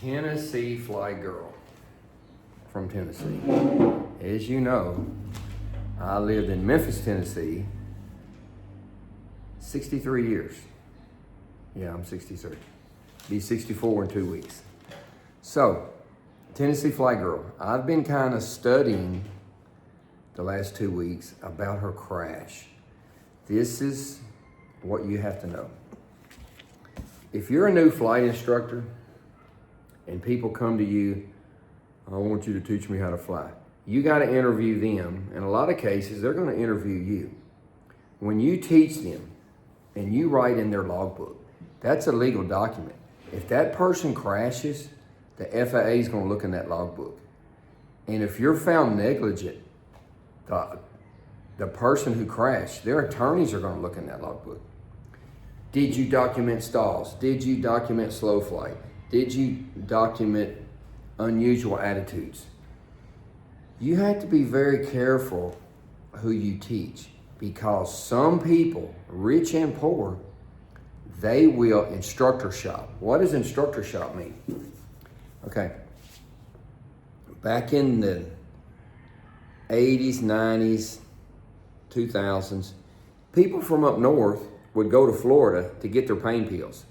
TNflygirl from Tennessee. As you know, I lived in Memphis, Tennessee, 63 years. Yeah, I'm 63. Be 64 in 2 weeks. So, TNflygirl. I've been kind of studying the last 2 weeks about her crash. This is what you have to know. If you're a new flight instructor and people come to you, I want you to teach me how to fly. You got to interview them. In a lot of cases, they're going to interview you. When you teach them and you write in their logbook, that's a legal document. If that person crashes, the FAA is going to look in that logbook. And if you're found negligent, the person who crashed, their attorneys are going to look in that logbook. Did you document stalls? Did you document slow flight? Did you document unusual attitudes? You have to be very careful who you teach, because some people, rich and poor, they will instructor shop. What does instructor shop mean? Okay. Back in the 80s, 90s, 2000s, people from up north would go to Florida to get their pain pills.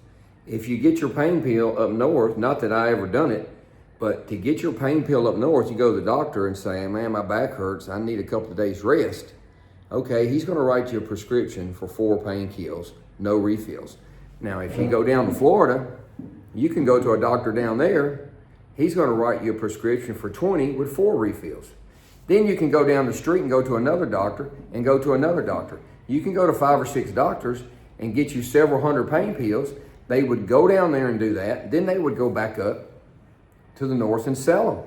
If you get your pain pill up north, not that I ever done it, but to get your pain pill up north, you go to the doctor and say, man, my back hurts, I need a couple of days rest. Okay, he's gonna write you a prescription for 4 pain kills, no refills. Now, if you go down to Florida, you can go to a doctor down there, he's gonna write you a prescription for 20 with 4 refills. Then you can go down the street and go to another doctor and go to another doctor. You can go to 5 or 6 doctors and get you several hundred pain pills. They would go down there and do that. Then they would go back up to the north and sell them.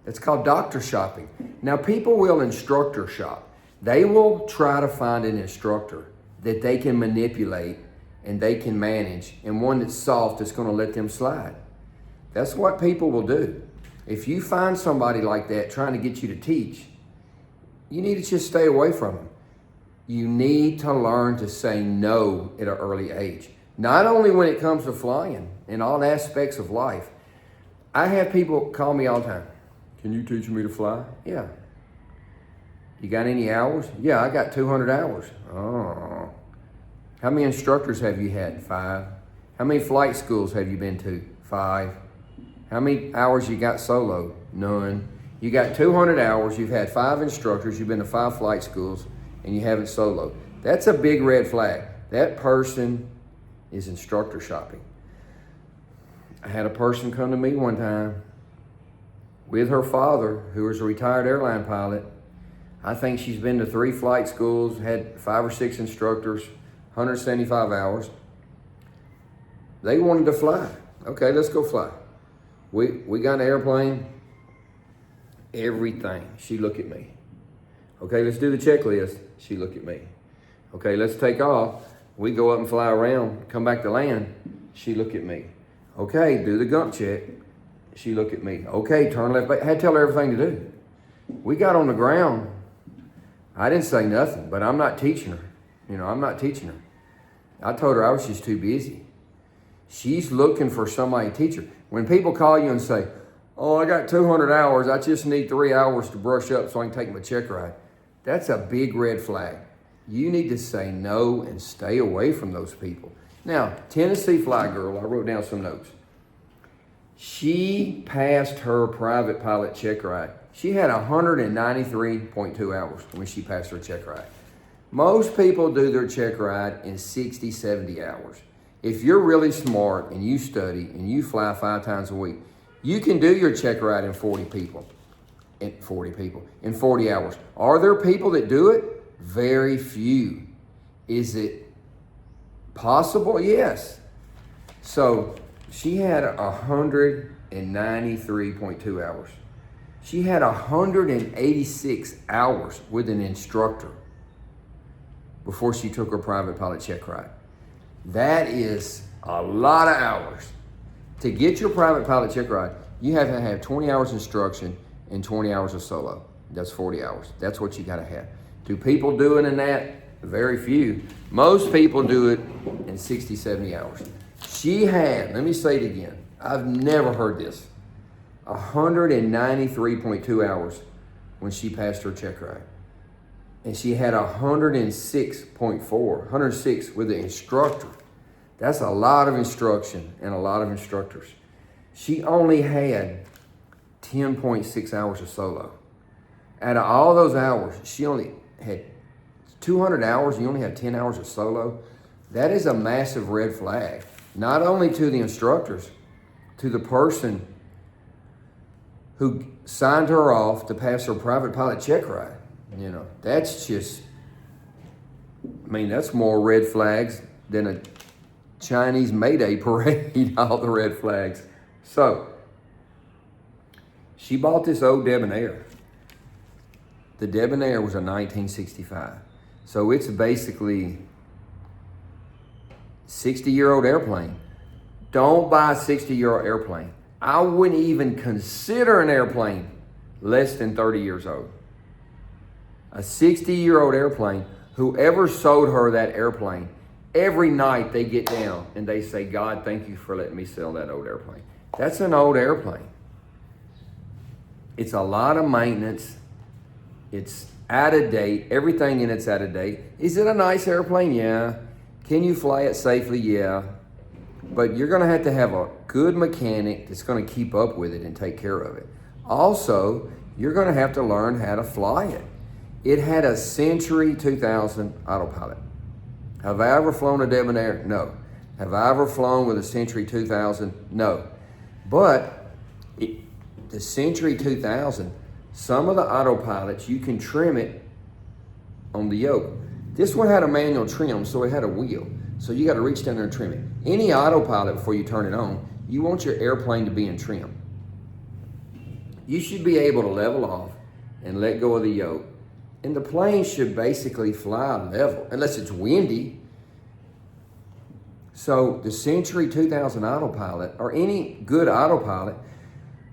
It's called doctor shopping. Now, people will instructor shop. They will try to find an instructor that they can manipulate and they can manage, and one that's soft that's going to let them slide. That's what people will do. If you find somebody like that trying to get you to teach, you need to just stay away from them. You need to learn to say no at an early age. Not only when it comes to flying, in all aspects of life. I have people call me all the time. Can you teach me to fly? Yeah. You got any hours? Yeah, I got 200 hours. Oh. How many instructors have you had? 5. How many flight schools have you been to? 5. How many hours you got solo? None. You got 200 hours, you've had 5 instructors, you've been to 5 flight schools, and you haven't soloed. That's a big red flag. That person is instructor shopping. I had a person come to me one time with her father, who was a retired airline pilot. I think she's been to 3 flight schools, had 5 or 6 instructors, 175 hours. They wanted to fly. Okay, let's go fly. We got an airplane, everything. She looked at me. Okay, let's do the checklist. She looked at me. Okay, let's take off. We go up and fly around, come back to land. She looked at me. Okay, do the gump check. She looked at me. Okay, turn left back. I had to tell her everything to do. We got on the ground. I didn't say nothing, but I'm not teaching her. I'm not teaching her. I told her I was just too busy. She's looking for somebody to teach her. When people call you and say, oh, I got 200 hours, I just need 3 hours to brush up so I can take my check ride. That's a big red flag. You need to say no and stay away from those people. Now, TNflygirl, I wrote down some notes. She passed her private pilot check ride. She had 193.2 hours when she passed her check ride. Most people do their check ride in 60, 70 hours. If you're really smart and you study and you fly 5 times a week, you can do your check ride in 40 hours. Are there people that do it? Very few. Is it possible? Yes. So she had 193.2 hours. She had 186 hours with an instructor before she took her private pilot check ride. That is a lot of hours. To get your private pilot check ride, you have to have 20 hours instruction and 20 hours of solo. That's 40 hours. That's what you got to have. Do people do it in that? Very few. Most people do it in 60, 70 hours. She had, let me say it again. I've never heard this. 193.2 hours when she passed her check ride. And she had 106 with the instructor. That's a lot of instruction and a lot of instructors. She only had 10.6 hours of solo. Out of all those hours, she only had 200 hours, you only have 10 hours of solo. That is a massive red flag, not only to the instructors, to the person who signed her off to pass her private pilot check ride. You know, that's just, I mean, that's more red flags than a Chinese May Day parade, all the red flags. So, she bought this old Debonair. The Debonair was a 1965. So it's basically 60-year-old airplane. Don't buy a 60-year-old airplane. I wouldn't even consider an airplane less than 30 years old. A 60-year-old airplane, whoever sold her that airplane, every night they get down and they say, God, thank you for letting me sell that old airplane. That's an old airplane. It's a lot of maintenance. It's out of date. Everything in it's out of date. Is it a nice airplane? Yeah. Can you fly it safely? Yeah. But you're going to have a good mechanic that's going to keep up with it and take care of it. Also, you're going to have to learn how to fly it. It had a Century 2000 autopilot. Have I ever flown a Debonair? No. Have I ever flown with a Century 2000? No. But the Century 2000, some of the autopilots, you can trim it on the yoke. This one had a manual trim, so it had a wheel. So you got to reach down there and trim it. Any autopilot, before you turn it on, you want your airplane to be in trim. You should be able to level off and let go of the yoke. And the plane should basically fly level, unless it's windy. So the Century 2000 autopilot, or any good autopilot,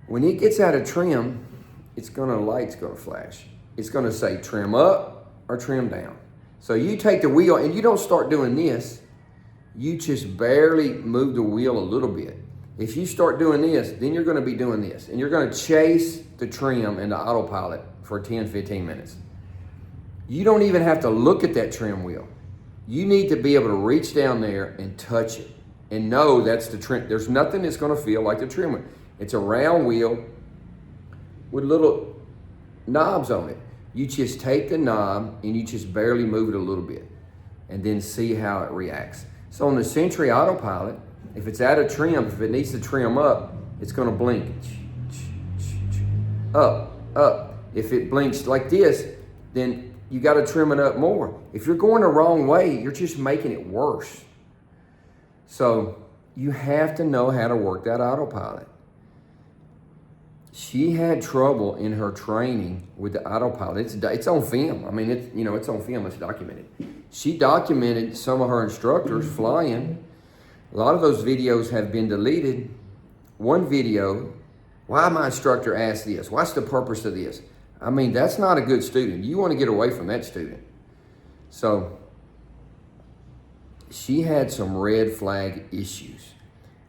when it gets out of trim, light's gonna flash. It's gonna say trim up or trim down. So you take the wheel and you don't start doing this, you just barely move the wheel a little bit. If you start doing this, then you're gonna be doing this. And you're gonna chase the trim and the autopilot for 10, 15 minutes. You don't even have to look at that trim wheel. You need to be able to reach down there and touch it and know that's the trim. There's nothing that's gonna feel like the trim wheel. It's a round wheel with little knobs on it. You just take the knob and you just barely move it a little bit and then see how it reacts. So on the Century autopilot, if it's out of trim, if it needs to trim up, it's gonna blink. Up, up. If it blinks like this, then you gotta trim it up more. If you're going the wrong way, you're just making it worse. So you have to know how to work that autopilot. She had trouble in her training with the autopilot. It's on film. I mean, it's on film. It's documented. She documented some of her instructors flying. A lot of those videos have been deleted. One video, why my instructor asked this? What's the purpose of this? I mean, that's not a good student. You want to get away from that student. So she had some red flag issues.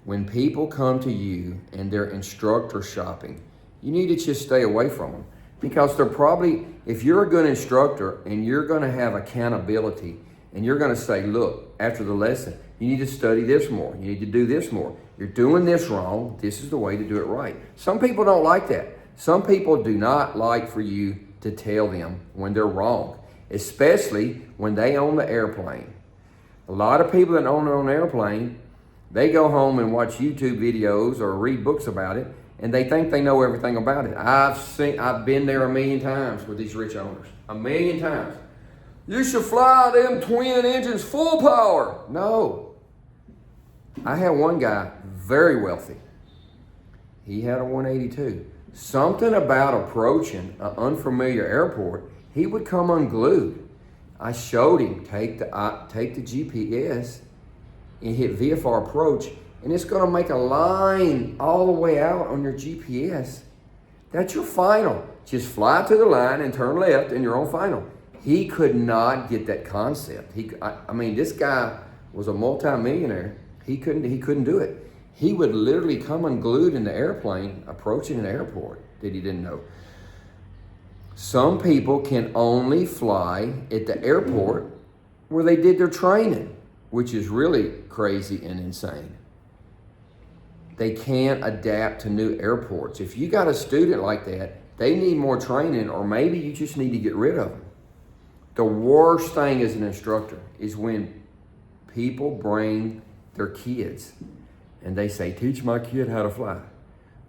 When people come to you and they're instructor shopping, you need to just stay away from them, because they're probably, if you're a good instructor and you're going to have accountability and you're going to say, look, after the lesson, you need to study this more. You need to do this more. You're doing this wrong. This is the way to do it right. Some people don't like that. Some people do not like for you to tell them when they're wrong, especially when they own the airplane. A lot of people that own their own airplane, they go home and watch YouTube videos or read books about it, and they think they know everything about it. I've been there a million times with these rich owners. A million times. You should fly them twin engines full power. No. I had one guy, very wealthy. He had a 182. Something about approaching an unfamiliar airport, he would come unglued. I showed him, take the GPS and hit VFR approach, and it's gonna make a line all the way out on your GPS. That's your final. Just fly to the line and turn left and you're on final. He could not get that concept. I mean, this guy was a multimillionaire. He couldn't do it. He would literally come unglued in the airplane approaching an airport that he didn't know. Some people can only fly at the airport where they did their training, which is really crazy and insane. They can't adapt to new airports. If you got a student like that, they need more training, or maybe you just need to get rid of them. The worst thing as an instructor is when people bring their kids and they say, teach my kid how to fly.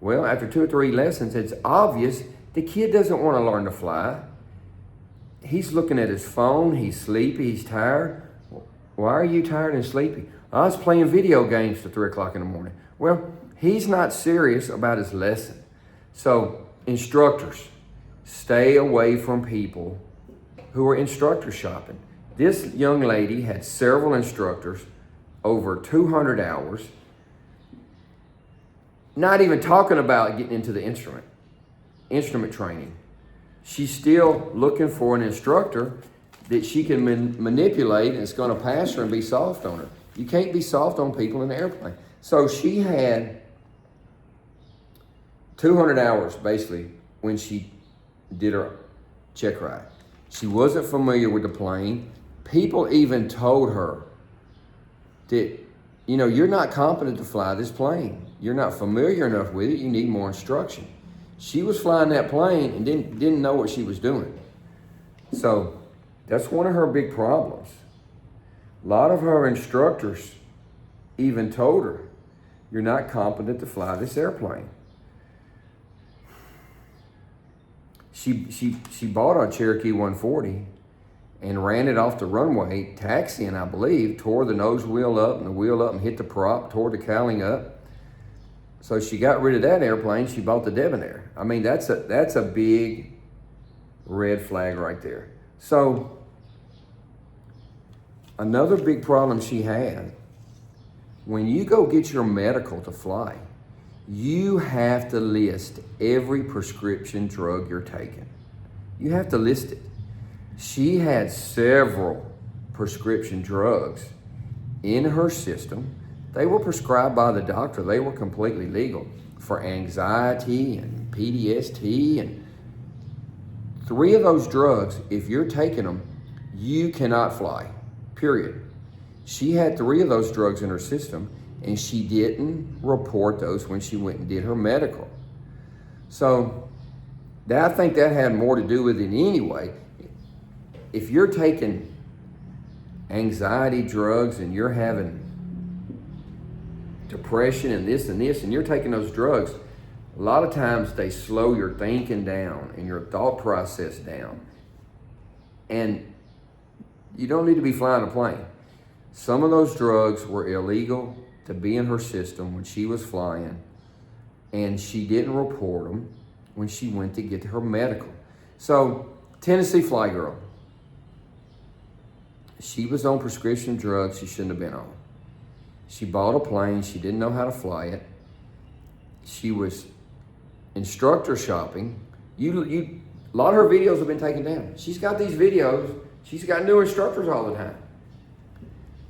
Well, after 2 or 3 lessons, it's obvious the kid doesn't want to learn to fly. He's looking at his phone, he's sleepy, he's tired. Why are you tired and sleepy? I was playing video games till 3 o'clock in the morning. Well, he's not serious about his lesson. So, instructors, stay away from people who are instructor shopping. This young lady had several instructors, over 200 hours, not even talking about getting into the instrument training. She's still looking for an instructor that she can manipulate and it's going to pass her and be soft on her. You can't be soft on people in the airplane. So she had 200 hours basically when she did her check ride. She wasn't familiar with the plane. People even told her that, you know, you're not competent to fly this plane. You're not familiar enough with it. You need more instruction. She was flying that plane and didn't know what she was doing. So that's one of her big problems. A lot of her instructors even told her, you're not competent to fly this airplane. She bought a Cherokee 140 and ran it off the runway, taxiing, I believe, tore the nose wheel up and the wheel up and hit the prop, tore the cowling up. So she got rid of that airplane, she bought the Debonair. I mean, that's a big red flag right there. So another big problem she had, when you go get your medical to fly, you have to list every prescription drug you're taking. You have to list it. She had several prescription drugs in her system. They were prescribed by the doctor. They were completely legal for anxiety and PTSD. And 3 of those drugs, if you're taking them, you cannot fly, period. She had 3 of those drugs in her system, and she didn't report those when she went and did her medical. So I think that had more to do with it anyway. If you're taking anxiety drugs and you're having depression and this, and you're taking those drugs, a lot of times they slow your thinking down and your thought process down. And you don't need to be flying a plane. Some of those drugs were illegal to be in her system when she was flying, and she didn't report them when she went to get her medical. So, TNflygirl, she was on prescription drugs she shouldn't have been on. She bought a plane, she didn't know how to fly it. She was instructor shopping. A lot of her videos have been taken down. She's got these videos, she's got new instructors all the time.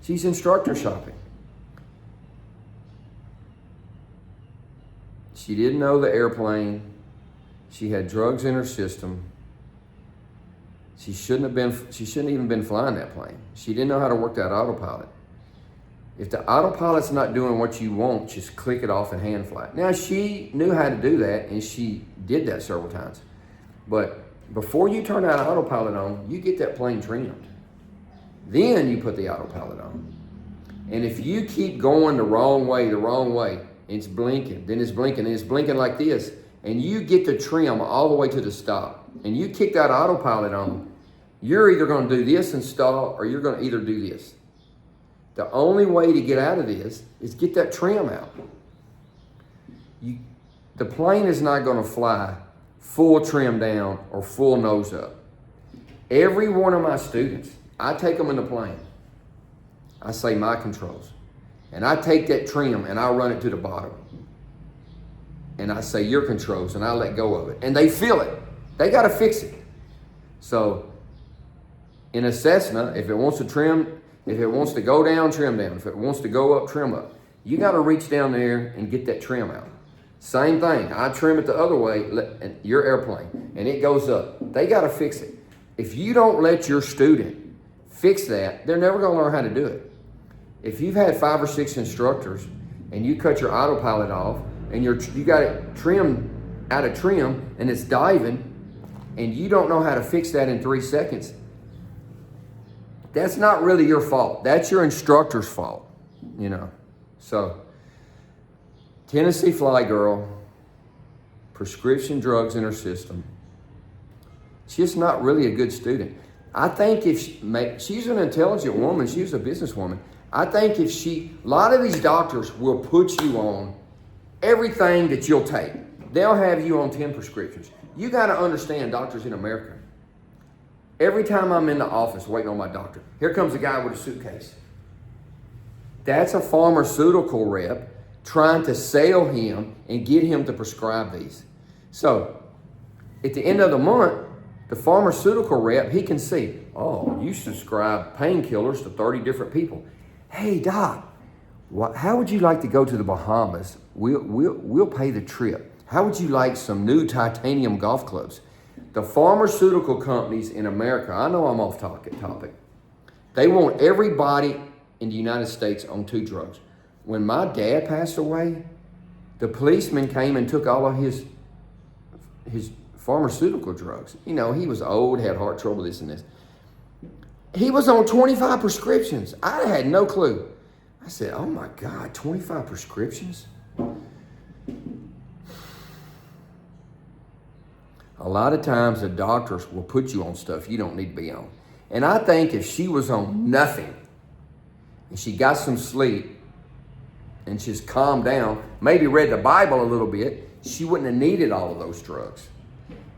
She's instructor shopping. She didn't know the airplane. She had drugs in her system. She shouldn't even been flying that plane. She didn't know how to work that autopilot. If the autopilot's not doing what you want, just click it off and hand fly. Now, she knew how to do that, and she did that several times. But before you turn that autopilot on, you get that plane trimmed. Then you put the autopilot on. And if you keep going the wrong way, it's blinking, then it's blinking, and it's blinking like this, and you get the trim all the way to the stop, and you kick that autopilot on, you're either going to do this and stall, or you're going to either do this. The only way to get out of this is get that trim out. The plane is not going to fly full trim down or full nose up. Every one of my students, I take them in the plane. I say my controls. And I take that trim and I run it to the bottom. And I say your controls and I let go of it. And they feel it. They got to fix it. So in a Cessna, if it wants to trim, if it wants to go down, trim down. If it wants to go up, trim up. You got to reach down there and get that trim out. Same thing. I trim it the other way, your airplane, and it goes up. They got to fix it. If you don't let your student fix that, they're never going to learn how to do it. If you've had 5 or 6 instructors and you cut your autopilot off and you got it trimmed out of trim and it's diving and you don't know how to fix that in 3 seconds, that's not really your fault. That's your instructor's fault, you know. So, TNflygirl, prescription drugs in her system. She's not really a good student. I think if she's an intelligent woman, she's a businesswoman. I think if a lot of these doctors will put you on everything that you'll take. They'll have you on 10 prescriptions. You got to understand, doctors in America. Every time I'm in the office waiting on my doctor, here comes a guy with a suitcase. That's a pharmaceutical rep trying to sell him and get him to prescribe these. So, at the end of the month, the pharmaceutical rep, he can see, oh, you subscribe painkillers to 30 different people. Hey, doc, how would you like to go to the Bahamas? We'll pay the trip. How would you like some new titanium golf clubs? The pharmaceutical companies in America, I know I'm off topic, they want everybody in the United States on 2 drugs. When my dad passed away, the policeman came and took all of his pharmaceutical drugs. You know, he was old, had heart trouble, this and this. He was on 25 prescriptions. I had no clue. I said, oh my God, 25 prescriptions? A lot of times the doctors will put you on stuff you don't need to be on. And I think if she was on nothing and she got some sleep and she's calmed down, maybe read the Bible a little bit, she wouldn't have needed all of those drugs.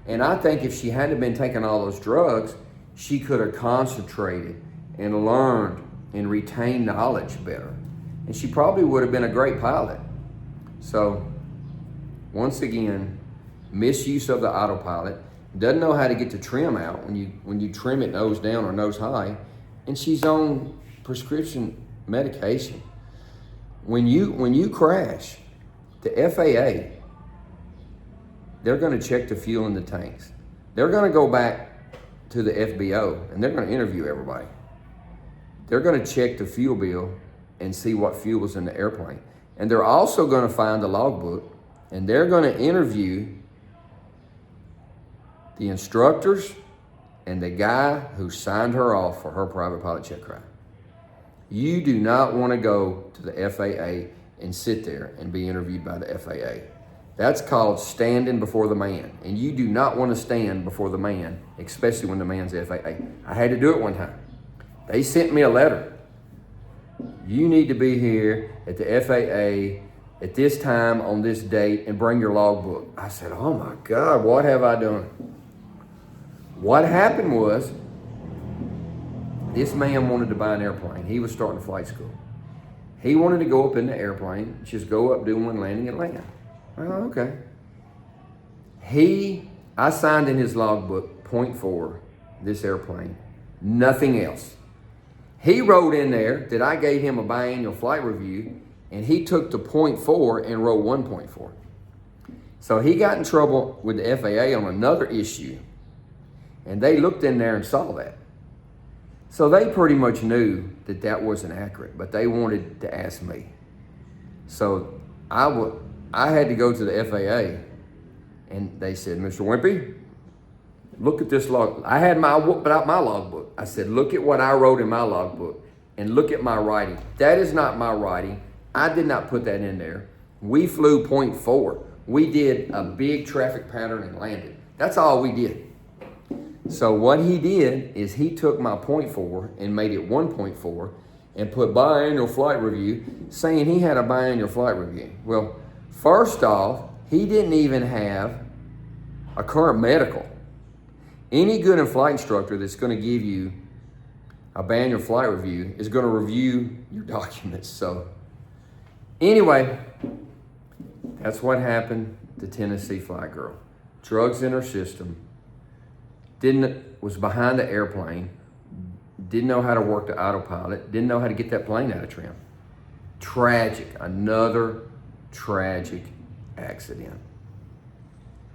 And I think if she hadn't been taking all those drugs, she could have concentrated and learned and retained knowledge better. And she probably would have been a great pilot. So, once again, misuse of the autopilot, doesn't know how to get the trim out when you trim it nose down or nose high, and she's on prescription medication. When you crash, the FAA, they're going to check the fuel in the tanks. They're going to go back to the FBO and they're going to interview everybody. They're going to check the fuel bill and see what fuel was in the airplane. And they're also going to find the logbook and they're going to interview the instructors and the guy who signed her off for her private pilot check ride. You do not want to go to the FAA and sit there and be interviewed by the FAA. That's called standing before the man. And you do not want to stand before the man, especially when the man's the FAA. I had to do it one time. They sent me a letter. You need to be here at the FAA at this time on this date and bring your logbook. I said, oh my God, what have I done? What happened was, this man wanted to buy an airplane. He was starting flight school. He wanted to go up in the airplane, just go up, do one landing and land. Oh, okay. I signed in his logbook, 0.4, this airplane, nothing else. He wrote in there that I gave him a biannual flight review, and he took the 0.4 and wrote 1.4. So he got in trouble with the FAA on another issue, and they looked in there and saw that. So they pretty much knew that that wasn't accurate, but they wanted to ask me. So I had to go to the FAA, and they said, Mr. Wimpy, look at this log. I had my logbook. I said, look at what I wrote in my logbook, and look at my writing. That is not my writing. I did not put that in there. We flew 0.4. We did a big traffic pattern and landed. That's all we did. So what he did is he took my 0.4 and made it 1.4 and put biannual flight review, saying he had a biannual flight review. Well, first off, he didn't even have a current medical. Any good flight instructor that's going to give you a biannual flight review is going to review your documents. So anyway, that's what happened to TNflygirl. Drugs in her system. Was behind the airplane, didn't know how to work the autopilot, didn't know how to get that plane out of trim. Tragic, another tragic accident.